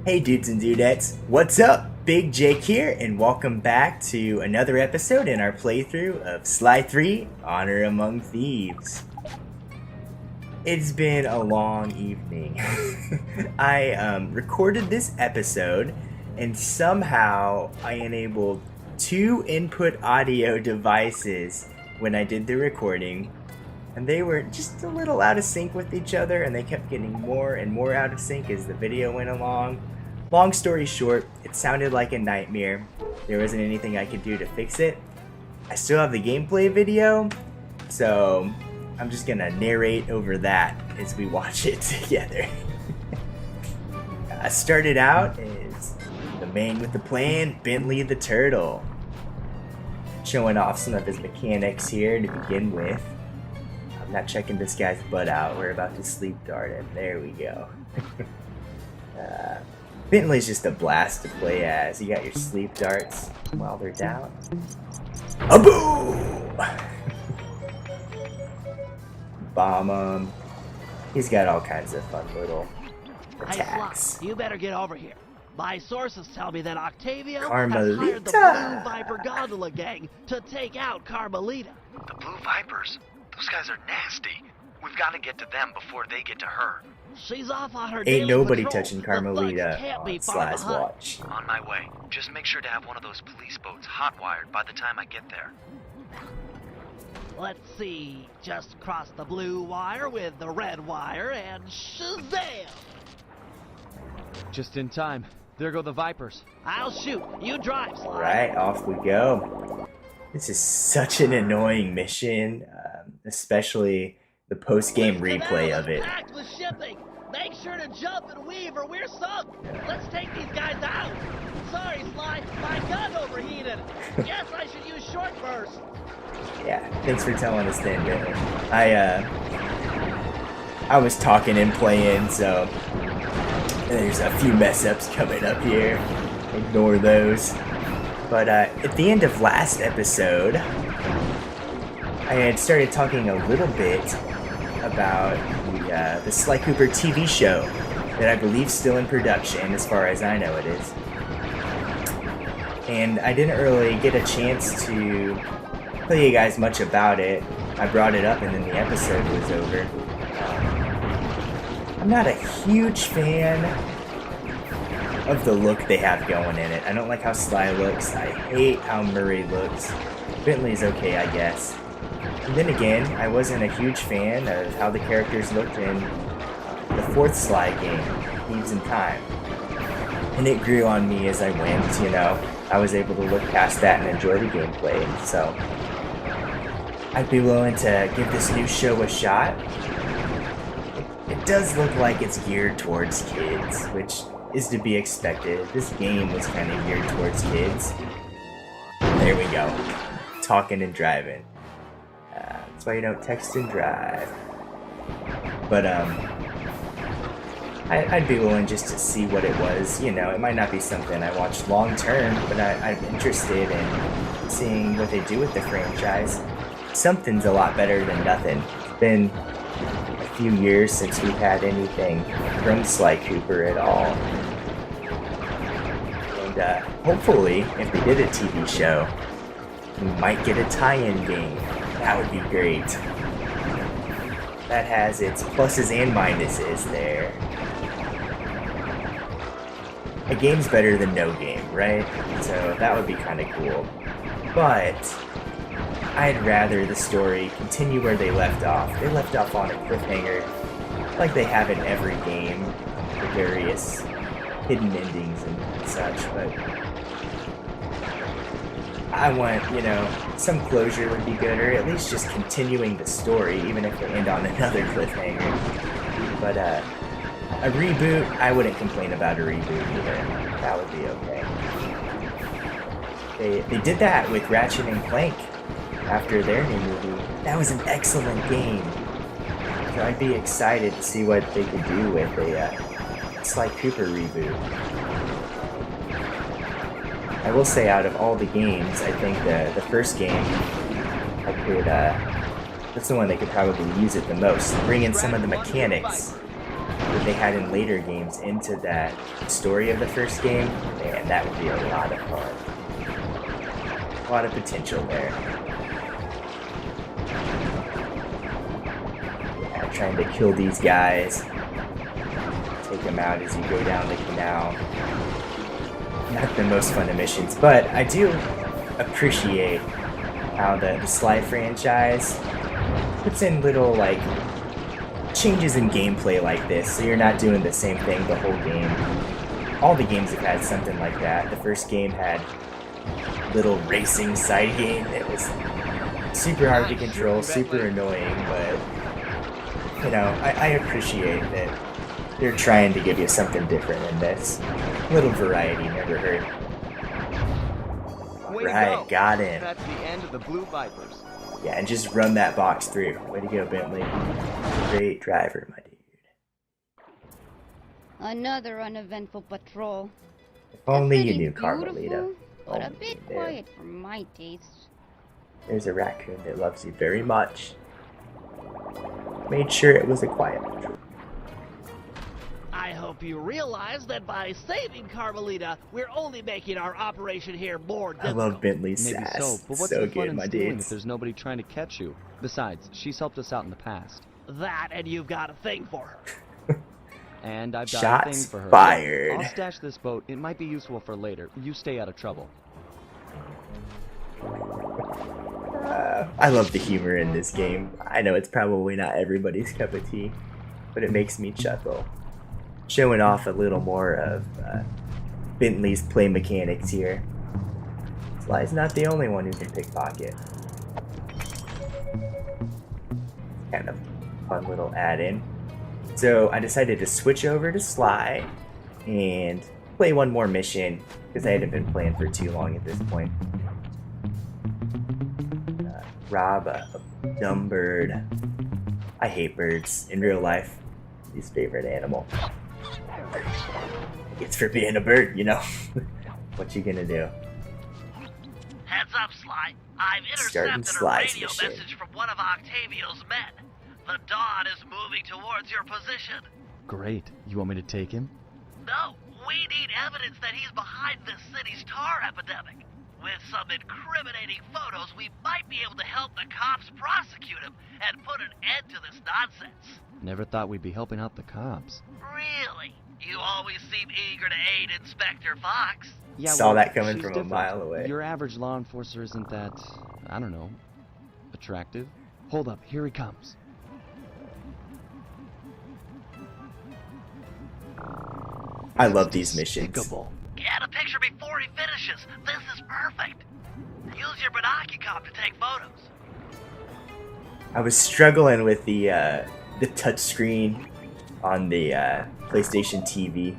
Hey dudes and dudettes, what's up? Big Jake here, and welcome back to another episode in our playthrough of Sly 3, Honor Among Thieves. It's been a long evening. I recorded this episode, and somehow I enabled 2 input audio devices when I did the recording, and they were just a little out of sync with each other, and they kept getting more and more out of sync as the video went along. Long story short, it sounded like a nightmare. There wasn't anything I could do to fix it. I still have the gameplay video, so I'm just gonna narrate over that as we watch it together. I started out as the man with the plan, Bentley the Turtle. Showing off some of his mechanics here to begin with. I'm not checking this guy's butt out. We're about to sleep dart him. There we go. Bentley's just a blast to play as. You got your sleep darts while they're down. A boom! Bomb him. He's got all kinds of fun little attacks. Hey, Sly, you better get over here. My sources tell me that Octavio Carmelita has hired the Blue Viper Gondola gang to take out Carmelita. The Blue Vipers? Those guys are nasty. We've got to get to them before they get to her. She's off on her Ain't daily nobody patrol. touching Carmelita on Sly's behind. watch. On my way. Just make sure to have one of those police boats hot-wired by the time I get there. Let's see. Just cross the blue wire with the red wire and shazam! Just in time. There go the Vipers. I'll shoot. You drive, Sly. Alright, off we go. This is such an annoying mission, especially the post-game replay of it. Packed with shipping. Make sure to jump and weave or we're sunk. Let's take these guys out. Sorry, Sly. My gun overheated. Guess I should use short burst. Yeah, thanks for telling us then, Bentley. I was talking and playing, so there's a few mess-ups coming up here. Ignore those. But at the end of last episode, I had started talking a little bit about the Sly Cooper TV show that I believe is still in production, as far as I know it is. And I didn't really get a chance to tell you guys much about it. I brought it up and then the episode was over. I'm not a huge fan of the look they have going in it. I don't like how Sly looks. I hate how Murray looks. Bentley's okay, I guess. And then again, I wasn't a huge fan of how the characters looked in the 4th Sly game, Thieves in Time. And it grew on me as I went, you know. I was able to look past that and enjoy the gameplay, so I'd be willing to give this new show a shot. It does look like it's geared towards kids, which is to be expected. This game was kind of geared towards kids. There we go. Talking and driving. That's why you don't text and drive. But, I'd be willing just to see what it was. You know, it might not be something I watch long term, but I'm interested in seeing what they do with the franchise. Something's a lot better than nothing. It's been a few years since we've had anything from Sly Cooper at all. And hopefully, if they did a TV show, we might get a tie-in game. That would be great. That has its pluses and minuses there. A game's better than no game, right? So that would be kind of cool. But I'd rather the story continue where they left off. They left off on a cliffhanger, like they have in every game, the various hidden endings and such, but I want, you know, some closure would be good, or at least just continuing the story, even if they end on another cliffhanger. But a reboot, I wouldn't complain about a reboot either. That would be okay. They did that with Ratchet and Clank after their new movie. That was an excellent game. So I'd be excited to see what they could do with a Sly Cooper reboot. I will say, out of all the games, I think the first game, that's the one they could probably use it the most. Bring in some of the mechanics that they had in later games into that story of the first game, man, that would be a lot of fun. A lot of potential there. Yeah, trying to kill these guys. Take them out as you go down the canal. Not the most fun of missions, but I do appreciate how the Sly franchise puts in little, like, changes in gameplay like this, so you're not doing the same thing the whole game. All the games have had something like that. The first game had little racing side game that was super hard to control, super annoying, but, you know, I appreciate that they're trying to give you something different in this. A little variety never hurt. Right, got him. That's the end of the Blue Vipers. Yeah, and just run that box through. Way to go, Bentley. Great driver, my dude. Another uneventful patrol. If only The you city's knew Carmelita. beautiful, but a Only bit you knew. quiet for my taste. There's a raccoon that loves you very much. Made sure it was a quiet patrol. I hope you realize that by saving Carmelita, we're only making our operation here more I difficult. love Bentley's Maybe sass. so, but what's So the fun good, in my stealing if dudes. there's nobody trying to catch you? Besides, she's helped us out in the past. That, and you've got a thing for her. And I've got a Shots thing for her. fired. I'll stash this boat. It might be useful for later. You stay out of trouble. I love the humor in this game. I know it's probably not everybody's cup of tea, but it makes me chuckle. Showing off a little more of Bentley's play mechanics here. Sly's not the only one who can pickpocket. Kind of fun little add-in. So I decided to switch over to Sly and play one more mission because I hadn't been playing for too long at this point. Rob a dumb bird. I hate birds in real life. His favorite animal. It's for being a bird, you know. What you gonna do? Heads up, Sly. I've Starting intercepted a Sly's radio mission. message from one of Octavio's men. The Dawn is moving towards your position. Great. You want me to take him? No, we need evidence that he's behind this city's tar epidemic. With some incriminating photos, we might be able to help the cops prosecute him and put an end to this nonsense. Never thought we'd be helping out the cops. Really? You always seem eager to aid Inspector Fox. Yeah, Saw well, that coming she's from a different. mile away. Your average law enforcer isn't that, I don't know, attractive? Hold up, here he comes. I love these missions. Despicable. Get a picture before he finishes. This is perfect. Use your binocular to take photos. I was struggling with the touchscreen on the PlayStation TV.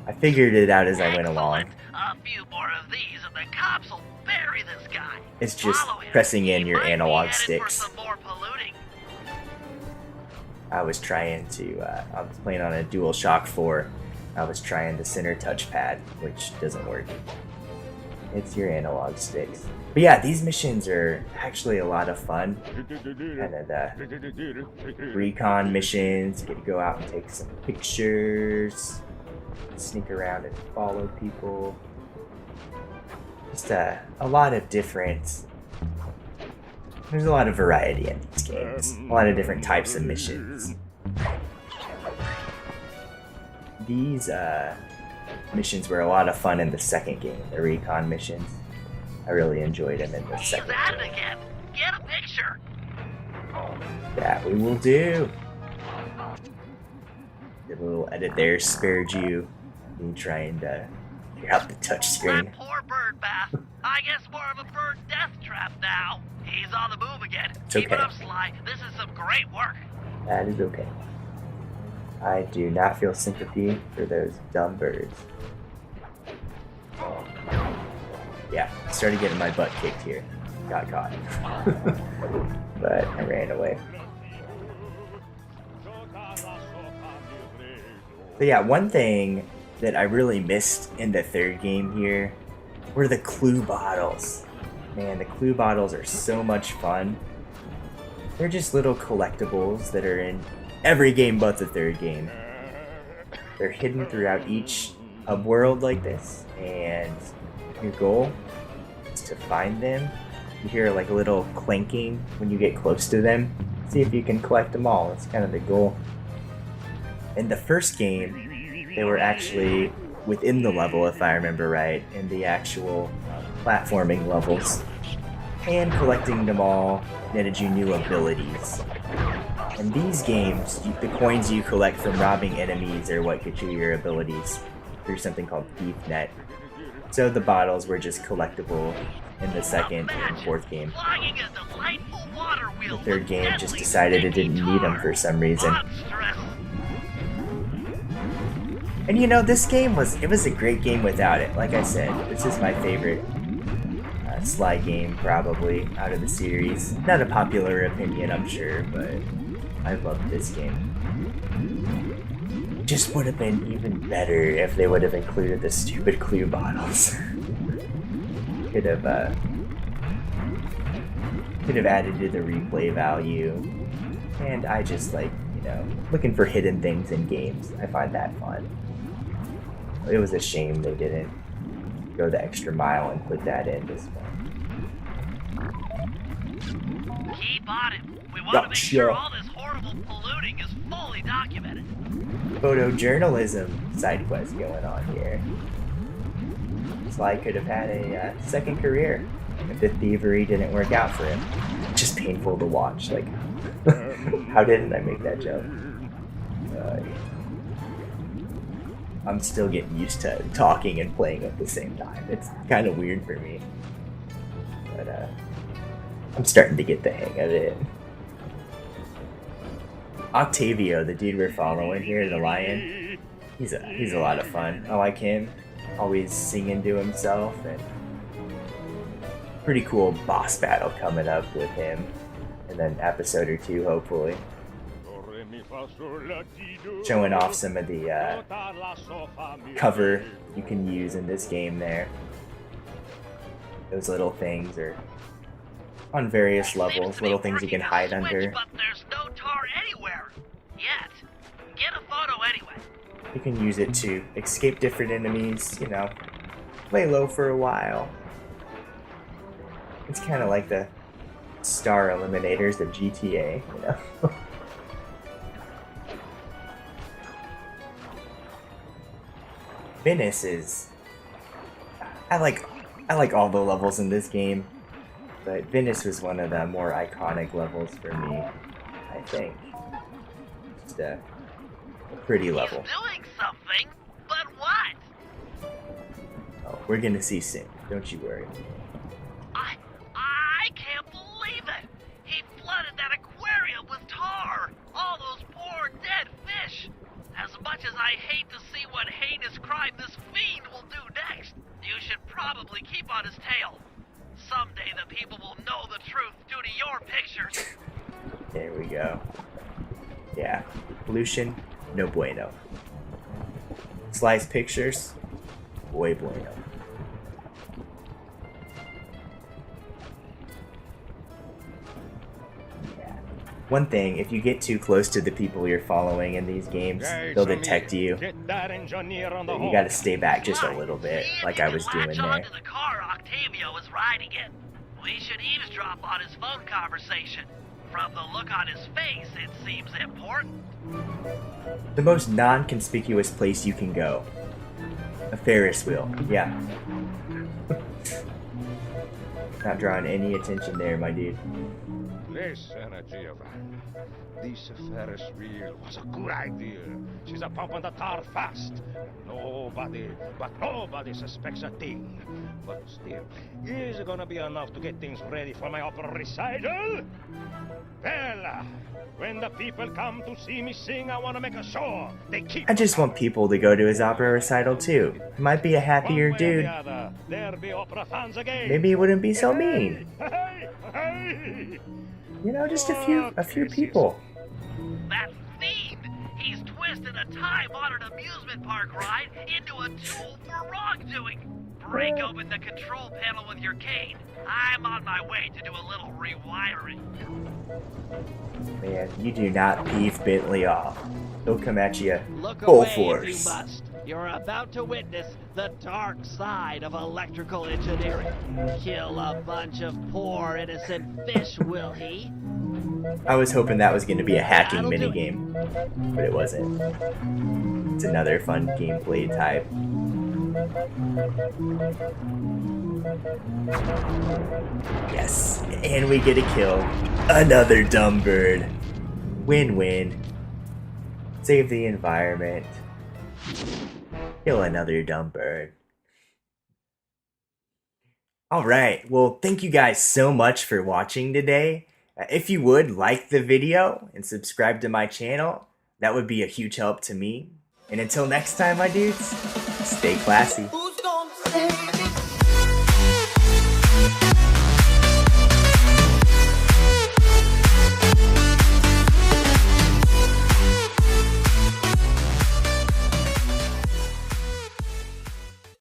I figured it out as I went along. Excellent. A few more of these and the cops will bury this guy. It's just Follow him. pressing in He your might be analog headed sticks. For some more polluting. I was trying to, I was playing on a DualShock 4. I was trying the center touchpad, which doesn't work. It's your analog sticks. But yeah, these missions are actually a lot of fun. Kind of the recon missions. You get to go out and take some pictures, sneak around and follow people. Just a lot of different. There's a lot of variety in these games. A lot of different types of missions. These missions were a lot of fun in the second game, the recon missions. I really enjoyed them in the He's second at it game. again. Get a picture. That we will do. Did a little edit there, spared you me trying to figure out the touchscreen. That poor bird bath. I guess more of a bird death trap now. He's on the move again. It's Keep okay. it up, Sly. This is some great work. That is okay. I do not feel sympathy for those dumb birds. Yeah, started getting my butt kicked here. Got caught. But I ran away. So yeah, one thing that I really missed in the third game here were the clue bottles. Man, the clue bottles are so much fun. They're just little collectibles that are in every game but the third game. They're hidden throughout each hub world like this, and your goal is to find them. You hear like a little clanking when you get close to them. See if you can collect them all. That's kind of the goal. In the first game, they were actually within the level, if I remember right, in the actual platforming levels. And collecting them all netted you new abilities. In these games, the coins you collect from robbing enemies are what get you your abilities through something called Thief Net. So the bottles were just collectible in the second and fourth game. Flying a delightful water wheel The third with game just deadly decided it didn't sticky need them tar. for some reason. Monstrous. And you know, this game was a great game without it. Like I said, this is my favorite Sly game probably out of the series. Not a popular opinion, I'm sure, but I love this game. Just would have been even better if they would have included the stupid clue bottles. could have added to the replay value. And I just like, you know, looking for hidden things in games. I find that fun. It was a shame they didn't go the extra mile and put that in this one. Keep on it. We want to make Gotcha. sure all this horrible polluting is fully documented. Photojournalism side quest going on here. Sly could have had a second career if the thievery didn't work out for him. Just painful to watch. Like, how didn't I make that joke? I'm still getting used to talking and playing at the same time. It's kind of weird for me. But I'm starting to get the hang of it. Octavio, the dude we're following here, the lion, he's a lot of fun. I like him. Always singing to himself, and pretty cool boss battle coming up with him in an episode or two, hopefully. Showing off some of the cover you can use in this game there. Those little things are on various levels, little things you can hide under. But there's no tar anywhere yet. Get a photo anyway. You can use it to escape different enemies, you know, lay low for a while. It's kind of like the star eliminators of GTA, you know. Venice is... I like all the levels in this game, but Venice was one of the more iconic levels for me, I think. Just a pretty level. He's doing something, but what? Oh, we're gonna see soon, don't you worry. I can't believe it. He flooded that aquarium with tar. All those poor dead fish. As much as I hate to see what heinous crime this fiend will do next, you should probably keep on his tail. Someday the people will know the truth due to your pictures. There we go. Yeah, pollution, no bueno. Sly's pictures, muy bueno. One thing, if you get too close to the people you're following in these games, they'll detect you. You gotta stay back just a little bit, like I was doing Latch there. onto the car Octavio is riding in. We should eavesdrop on his phone conversation. From the look on his face, it seems important. The most non-conspicuous place you can go. A Ferris wheel, yeah. Not drawing any attention there, my dude. Listen, Giovanni. This Ferris wheel was a good idea. She's a pumping the tar fast. Nobody suspects a thing. But still, is it gonna be enough to get things ready for my opera recital? Well, when the people come to see me sing, I want to make a show. They keep. I just want people to go to his opera recital too. Might be a happier One way or dude. the other, there'll be opera fans again. Maybe he wouldn't be so mean. Hey, hey. You know, just a few people. That fiend! He's twisted a time-honored amusement park ride into a tool for wrongdoing. break open the control panel with your cane. I'm on my way to do a little rewiring. Man, you do not peeve Bentley off. He'll come at you Look full away force. if you must. You're about to witness the dark side of electrical engineering. Kill a bunch of poor innocent fish, will he? I was hoping that was going to be a hacking That'll do it. minigame, but it wasn't. It's another fun gameplay type. Yes, and we get a kill. Another dumb bird. Win-win. Save the environment. Kill another dumb bird. Alright, well, thank you guys so much for watching today. If you would, like the video and subscribe to my channel. That would be a huge help to me. And until next time, my dudes, stay classy.